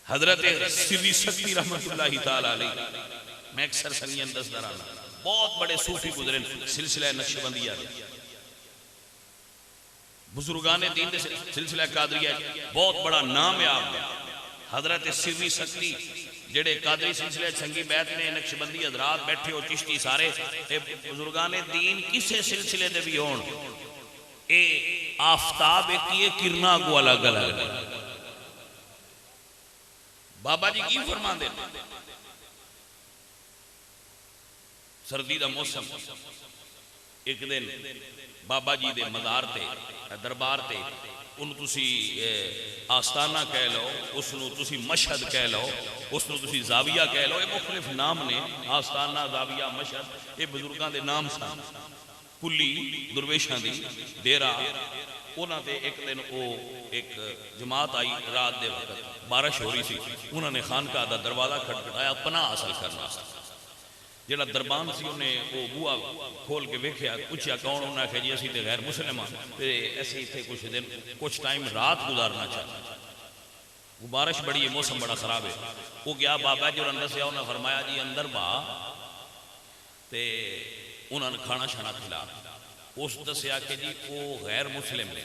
حضرت سری سکتی رحمت اللہ تعالی علیہ میں اکثر سنگین دس درانا بہت بڑے صوفی گزرے سلسلہ نقشبندیہ بزرگان دین دے سلسلہ قادریہ بہت بڑا نام ہے آپ حضرت سری سکتی جڑے قادری سلسلہ سنگی بیت میں نقشبندی حضرات بیٹھے ہو چشتی سارے بزرگان دین کسے سلسلے دے بھی ہون اے آفتاب کیے کرنا کو الگ الگ بابا جی کی فرما دے سردی دا موسم ایک دن بابا جی دے مزار تے دربار تے انہوں تسی آستانہ کہہ لو اسنو تسی مشہد کہہ لو اسنو تسی زاویہ کہہ لو یہ مختلف نام نے آستانہ زاویہ مشہد یہ بزرگاں دے نام سان کلی درویشاں دی دیرہ انہوں نے ایک دن ایک جماعت آئی رات دے وقت بارش ہو رہی سی انہوں نے خانقاہ دا دروازہ کھٹکھٹایا پناہ حاصل کرنا جڑا دربان سی انہیں وہ بوا کھول کے ویکھیا پوچھیا کون انہوں نے کہا جی اسی تے غیر مسلم تے ایسے ہی تھے کچھ دن کچھ ٹائم رات گزارنا چاہتا وہ بارش بڑی ہے موسم بڑا خراب ہے وہ گیا بابا جو اندر سے انہوں نے فرمایا جی اندر با تے انہوں نے کھانا شانا کھلا اس دسیا کہ جی وہ غیر مسلم ہے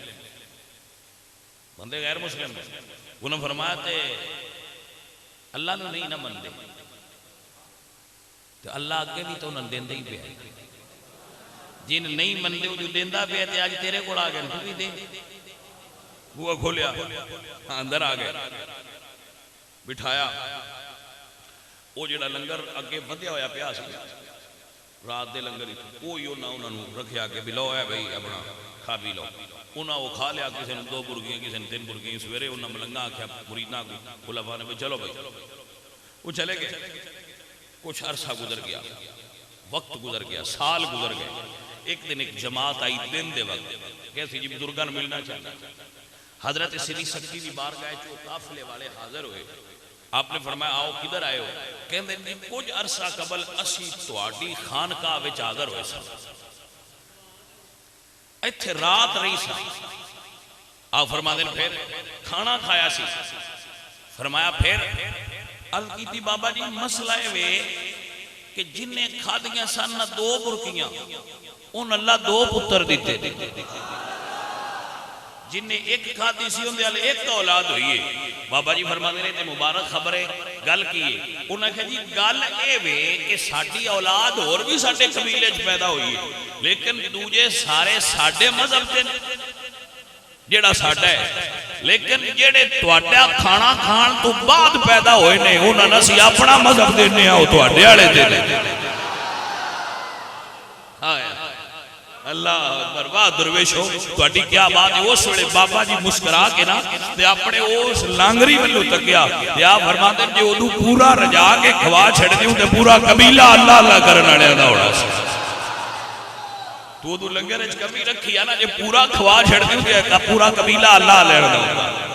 بندے غیر مسلم ہے انہوں نے فرمایا تے اللہ نے نہیں نہ مندے تو اللہ آگے بھی تو انہوں نے دیندہ ہی پہ آئی جن نہیں مندے جو دیندہ پہ آئی آج تیرے کو آگے تو بھی دے وہ کھولیا اندر آگے بٹھایا وہ جڑا لنگر اگے بدیا ہویا پیاس رات دے لنگر کوئی انہوں نے رکھیا کہ بلو ہے بھئی اپنا کھا بھی لو انہوں وہ کھا لیا کسی نے 2 برگیاں کسی نے 3 برگیاں سویرے انہوں نے ملنگا آکھیا مریدنا کو خلفاء نے چلو بھئی وہ چلے گئے کچھ عرصہ گزر گیا وقت گزر گیا سال گزر گئے ایک دن ایک جماعت آئی دن دے وقت کیسی جی بزرگان ملنا چاہتا حضرت سری سکتی بھی بار گئے جو قافلے والے حاضر ہوئے آپ نے فرمایا آؤ کدھر آئے ہو کہندے ہیں کچھ عرصہ قبل اسی تواڈی خانقاہ وچ حاضر ہوئے سن ایتھے رات رہی سی آپ فرما دیں پھر کھانا کھایا سی فرمایا پھر عرض کی تھی بابا جی مسئلہ ہے کہ جن نے کھادیاں سن 2 برکیاں ان اللہ 2 پتر دیتے جن نے ایک کھادی سی ان دے ایک اولاد ہوئی ہے بابا جی فرما دے رہے تھے مبارک خبر ہے گل کی ہے انہوں نے کہا جی گل اے وے کہ ساڑھی اولاد اور بھی ساڑھے قبیلے پیدا ہوئی ہے لیکن دوجے سارے ساڑھے مذہب دے جیڑا ساڑھا ہے لیکن جیڑے تواڈا کھانا کھان تو بعد پیدا ہوئے نے انہوں نے سی اپنا مذہب دینے آؤ تواڈے آلے دینے اللہ برباد درویش ہو تواڈی کیا بات ہے وہ سوڑے بابا جی مسکرا کے نا تے اپنے اس لانگری ملو تکیا یا فرماتے ہیں جو ادھو پورا رجا کے کھوا چھڑ دیوں تے پورا قبیلہ اللہ اللہ کرنا لیا دا اڑا سی تو ادھو لنگر اچھ کمی رکھی ہے نا جو پورا کھوا چھڑ دیوں تے پورا قبیلہ اللہ اللہ دا اڑا